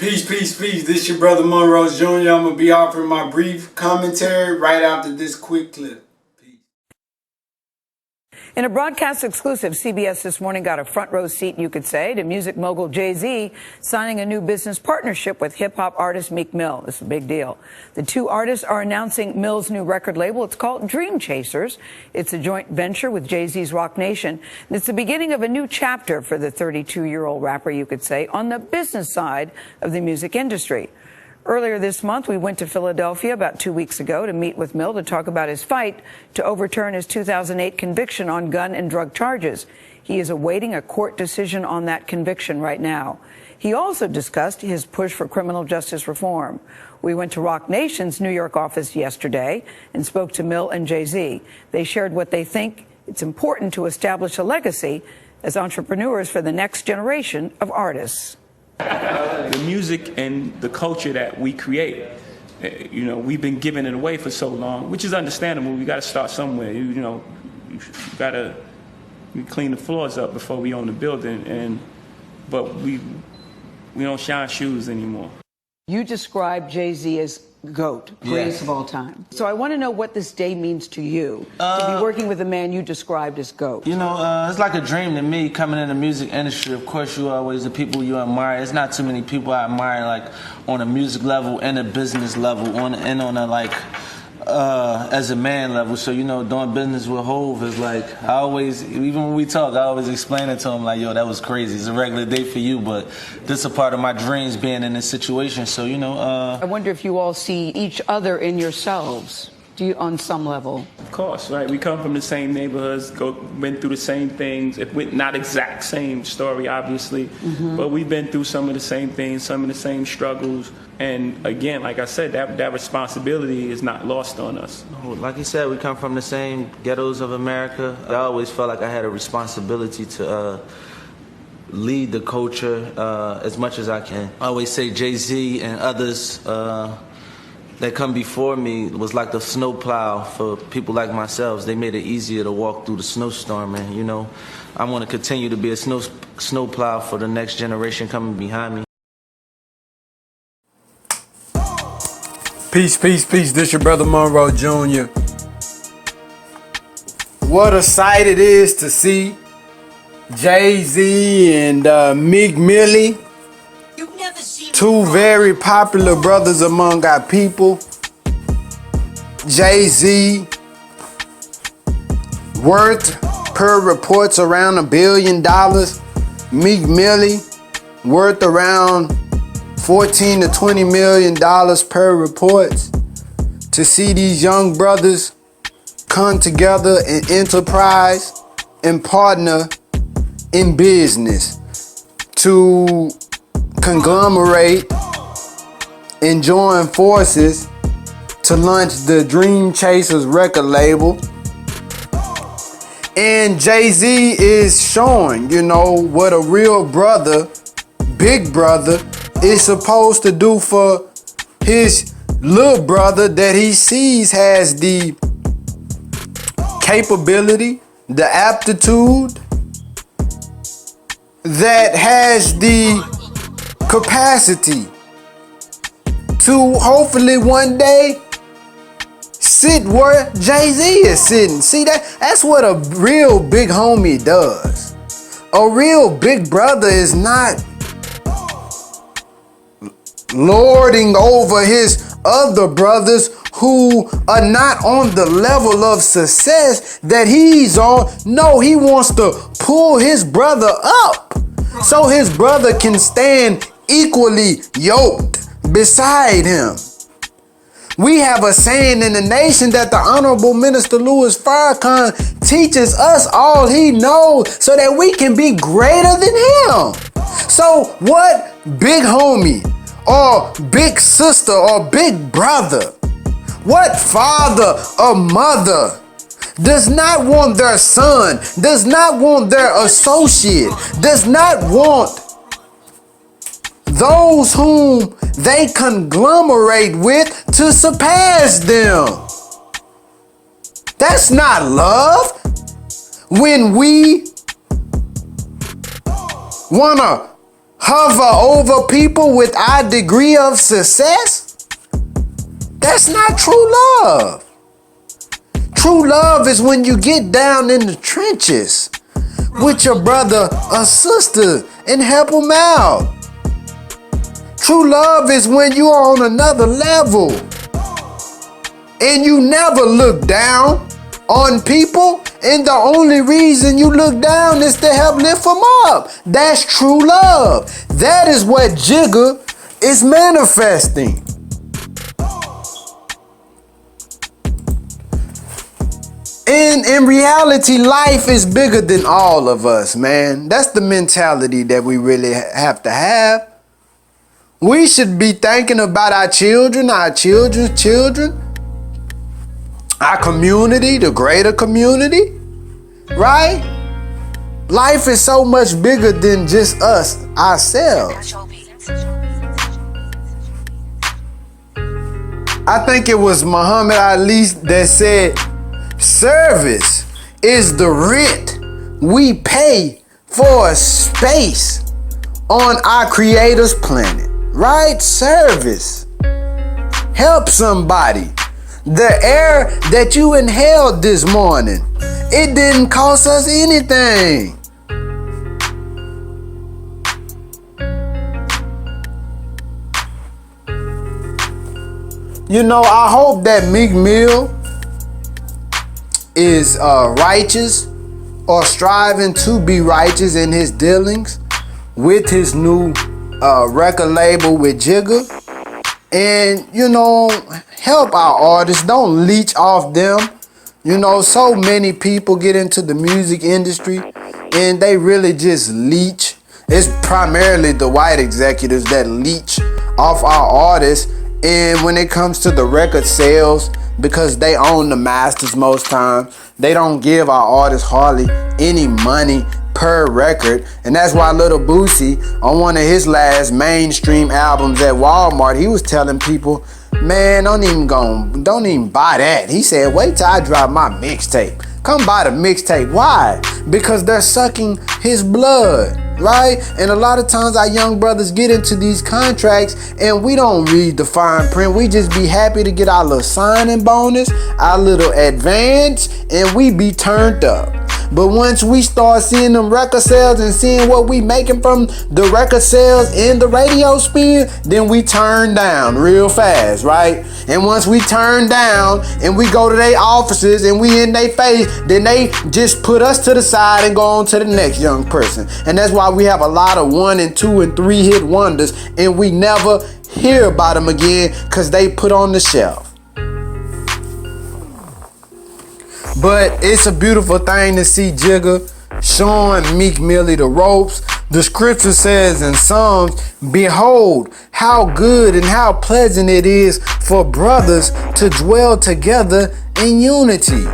Peace, peace, peace. This your brother Monroe Jr. I'm going to be offering my brief commentary right after this quick clip. In a broadcast exclusive, CBS this morning got a front row seat, you could say, to music mogul Jay-Z signing a new business partnership with hip-hop artist Meek Mill. This is a big deal. The two artists are announcing Mill's new record label. It's called Dream Chasers. It's a joint venture with Jay-Z's Roc Nation. And it's the beginning of a new chapter for the 32-year-old rapper, you could say, on the business side of the music industry. Earlier this month, we went to Philadelphia about 2 weeks ago to meet with Mill to talk about his fight to overturn his 2008 conviction on gun and drug charges. He is awaiting a court decision on that conviction right now. He also discussed his push for criminal justice reform. We went to Roc Nation's New York office yesterday and spoke to Mill and Jay-Z. They shared what they think it's important to establish a legacy as entrepreneurs for the next generation of artists. The music and the culture that we create, we've been giving it away for so long, which is understandable. We got to start somewhere. You got to clean the floors up before we own the building, but we don't shine shoes anymore. You describe Jay-Z as GOAT, greatest of all time. So I want to know what this day means to you, to be working with a man you described as GOAT. It's like a dream to me coming in the music industry. Of course, you always the people you admire. It's not too many people I admire, like on a music level and a business level, on as a man level. So doing business with Hov is like, I always, even when we talk, I always explain it to him like, yo, that was crazy. It's a regular day for you, but this is a part of my dreams being in this situation. So I wonder if you all see each other in yourselves. Do you, on some level? Of course, right? We come from the same neighborhoods, been through the same things. If we're not exact same story, obviously, but we've been through some of the same things, some of the same struggles. And again, like I said, that responsibility is not lost on us. Like you said, we come from the same ghettos of America. I always felt like I had a responsibility to lead the culture as much as I can. I always say Jay-Z and others that come before me was like the snowplow for people like myself. They made it easier to walk through the snowstorm, and I want to continue to be a snowplow for the next generation coming behind me. Peace, peace, peace. This your brother Monroe Jr. What a sight it is to see Jay-Z and Meek Mill, two very popular brothers among our people. Jay-Z worth per reports around $1 billion. Meek Mill worth around $14 to $20 million per reports. To see these young brothers come together and enterprise and partner in business to conglomerate and join forces to launch the Dream Chasers record label. And Jay-Z is showing, what a real brother, big brother, is supposed to do for his little brother that he sees has the capability, the aptitude, that has the capacity to hopefully one day sit where Jay-Z is sitting. See, that's what a real big homie does. A real big brother is not lording over his other brothers who are not on the level of success that he's on. No, he wants to pull his brother up so his brother can stand equally yoked beside him. We have a saying in the nation that the Honorable Minister Louis Farrakhan teaches us all he knows so that we can be greater than him. So what big homie or big sister or big brother, what father or mother does not want their son, does not want their associate, does not want those whom they conglomerate with to surpass them? That's not love. When we wanna hover over people with our degree of success? That's not true love. True love is when you get down in the trenches with your brother or sister and help them out. True love is when you are on another level and you never look down on people, and the only reason you look down is to help lift them up. That's true love. That is what Jigga is manifesting. In reality, life is bigger than all of us, man. That's the mentality that we really have to have. We should be thinking about our children, our children's children, our community, the greater community, right? Life is so much bigger than just us, ourselves. I think it was Muhammad Ali that said, service is the rent we pay for a space on our Creator's planet, right? Service. Help somebody. The air that you inhaled this morning, it didn't cost us anything. You know, I hope that Meek Mill is righteous or striving to be righteous in his dealings with his new record label with Jigga. And, you know, help our artists. Don't leech off them. You know, so many people get into the music industry and they really just leech. It's primarily the white executives that leech off our artists. And when it comes to the record sales, because they own the masters most times, they don't give our artists hardly any money per record. And that's why Little Boosie, on one of his last mainstream albums at Walmart, he was telling people, man, don't even buy that. He said, wait till I drop my mixtape. Come buy the mixtape. Why? Because they're sucking his blood, right? And a lot of times our young brothers get into these contracts and we don't read the fine print. We just be happy to get our little signing bonus, our little advance, and we be turned up. But once we start seeing them record sales and seeing what we making from the record sales and the radio spin, then we turn down real fast, right? And once we turn down and we go to their offices and we in their face, then they just put us to the side and go on to the next young person. And that's why we have a lot of 1 and 2 and 3 hit wonders and we never hear about them again because they put on the shelf. But it's a beautiful thing to see Jigga showing Meek Mill the ropes. The scripture says in Psalms, behold, how good and how pleasant it is for brothers to dwell together in unity.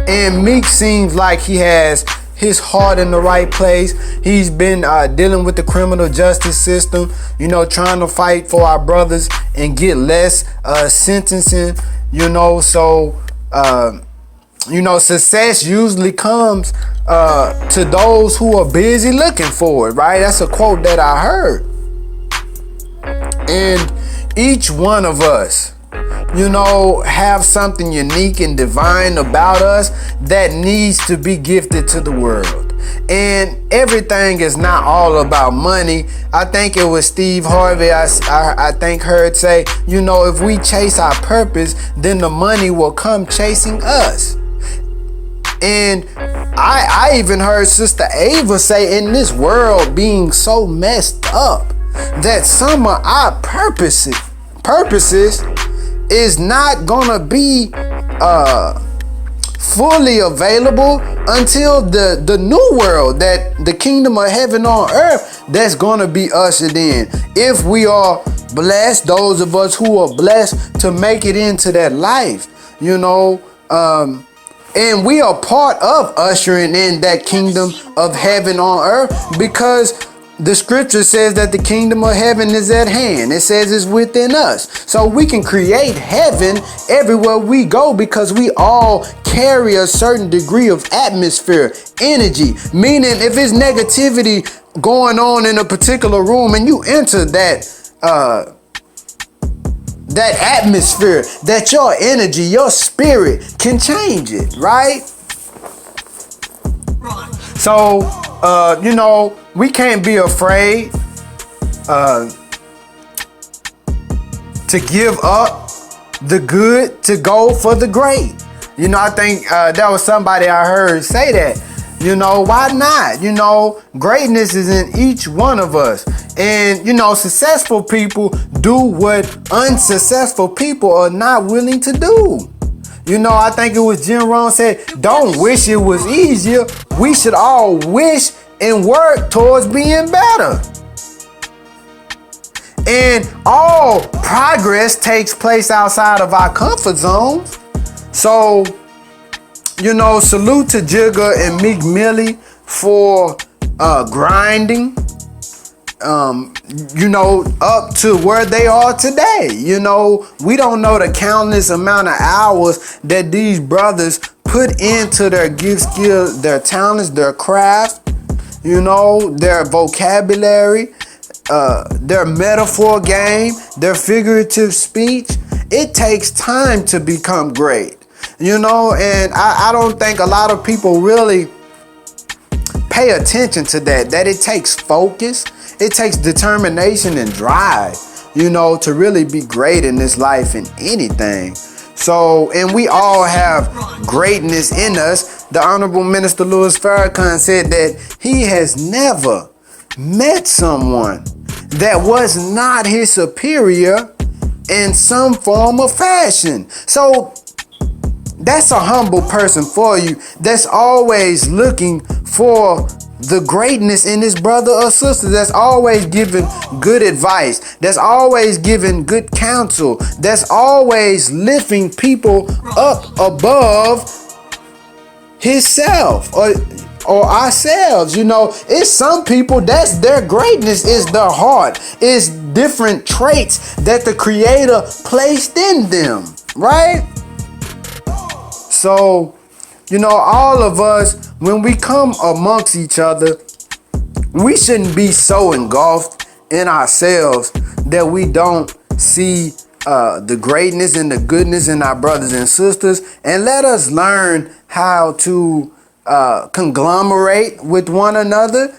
And Meek seems like he has his heart in the right place. He's been dealing with the criminal justice system, you know, trying to fight for our brothers and get less sentencing. You know, so, you know, success usually comes to those who are busy looking for it, right? That's a quote that I heard. And each one of us, you know, have something unique and divine about us that needs to be gifted to the world. And everything is not all about money. I think it was Steve Harvey, I think heard say, you know, if we chase our purpose, then the money will come chasing us. And I even heard Sister Ava say, in this world being so messed up, that some of our purposes is not gonna be fully available until the new world, that the kingdom of heaven on earth, that's gonna be ushered in. If we are blessed, those of us who are blessed to make it into that life, you know, and we are part of ushering in that kingdom of heaven on earth, because the scripture says that the kingdom of heaven is at hand. It says it's within us. So we can create heaven everywhere we go because we all carry a certain degree of atmosphere, energy. Meaning if it's negativity going on in a particular room and you enter that atmosphere, that your energy, your spirit can change it, right? So, we can't be afraid to give up the good to go for the great. I think that was somebody I heard say that. Why not? Greatness is in each one of us. And, successful people do what unsuccessful people are not willing to do. I think it was Jim Rohn said, don't wish it was easier. We should all wish and work towards being better. And all progress takes place outside of our comfort zones. So, salute to Jigga and Meek Mill for grinding, up to where they are today. We don't know the countless amount of hours that these brothers put into their gifts, skills, their talents, their craft, their vocabulary, their metaphor game, their figurative speech. It takes time to become great, and I don't think a lot of people really pay attention to that it takes focus, it takes determination and drive, to really be great in this life in anything. So, and we all have greatness in us. The Honorable Minister Louis Farrakhan said that he has never met someone that was not his superior in some form of fashion. So that's a humble person for you that's always looking for the greatness in his brother or sister, that's always giving good advice, that's always giving good counsel, that's always lifting people up above himself or ourselves. It's some people that's their greatness is their heart, is different traits that the Creator placed in them, right? So, all of us, when we come amongst each other, we shouldn't be so engulfed in ourselves that we don't see the greatness and the goodness in our brothers and sisters. And let us learn how to conglomerate with one another.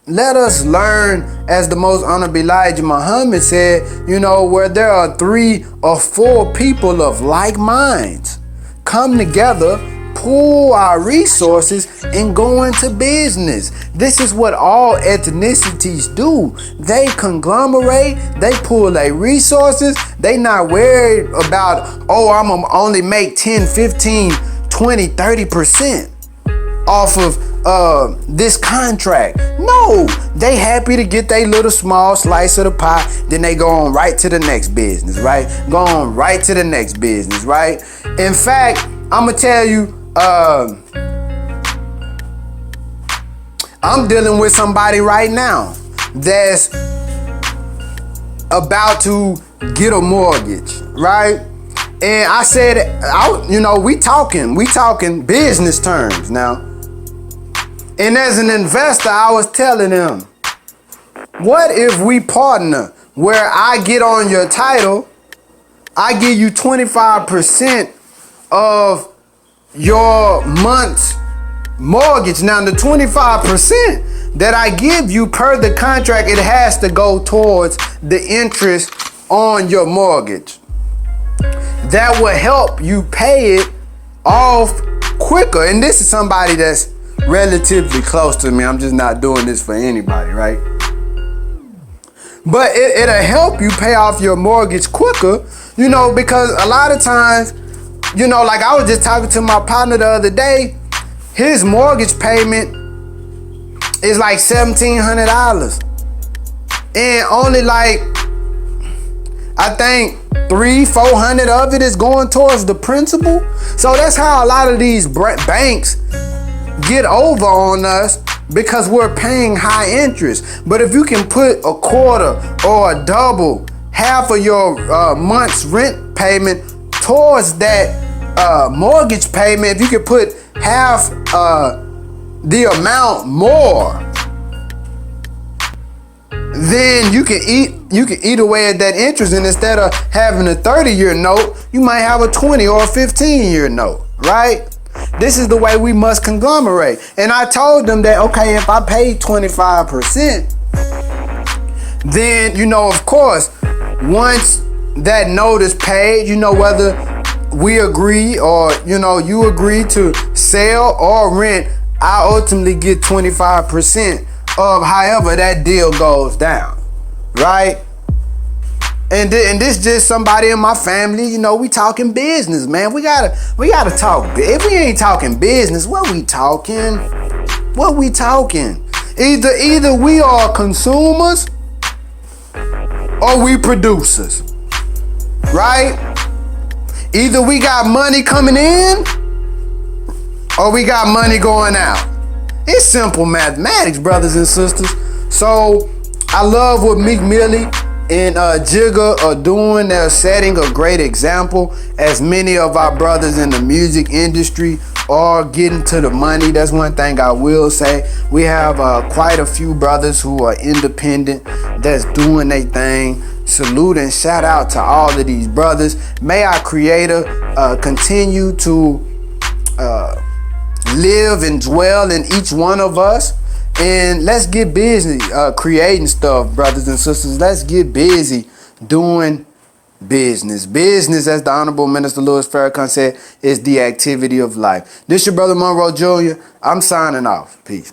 Let us learn, as the most honorable Elijah Muhammad said, where there are 3 or 4 people of like minds, come together, pool our resources, and go into business. This is what all ethnicities do. They conglomerate, they pool their resources. They not worried about, I'm gonna only make 10, 15, 20, 30% off of this contract. No, they happy to get their little small slice of the pie. Then they go on right to the next business, right? Go on right to the next business, right? In fact, I'm gonna tell you, I'm dealing with somebody right now that's about to get a mortgage, right? And I said, we talking business terms now. And as an investor, I was telling him, what if we partner where I get on your title, I give you 25% of your month's mortgage. Now the 25% that I give you per the contract, it has to go towards the interest on your mortgage. That will help you pay it off quicker. And this is somebody that's relatively close to me. I'm just not doing this for anybody, right? But it'll help you pay off your mortgage quicker, because a lot of times, like I was just talking to my partner the other day, his mortgage payment is like $1,700. And only like, I think $300-400 of it is going towards the principal. So that's how a lot of these banks get over on us because we're paying high interest. But if you can put a quarter or a double, half of your month's rent payment towards that mortgage payment, if you could put half the amount more, then you can eat away at that interest, and instead of having a 30-year note, you might have a 20 or a 15-year note, right? This is the way we must conglomerate. And I told them that, okay, if I pay 25%, then, you know, of course, once that note is paid, you know, whether we agree or, you know, you agree to sell or rent, I ultimately get 25% of however that deal goes down, right? And this just somebody in my family, you know, we talking business, man. We gotta talk. If we ain't talking business, what we talking? What we talking? Either we are consumers or we producers, right? Either we got money coming in or we got money going out. It's simple mathematics, brothers and sisters. So I love what Meek Mill and Jigga are doing. They're setting a great example, as many of our brothers in the music industry are getting to the money. That's one thing I will say. We have quite a few brothers who are independent, that's doing their thing. Salute and shout out to all of these brothers. May our Creator continue to live and dwell in each one of us. And let's get busy creating stuff, brothers and sisters. Let's get busy doing business. Business, as the Honorable Minister Louis Farrakhan said, is the activity of life. This your brother Monroe Jr. I'm signing off. Peace.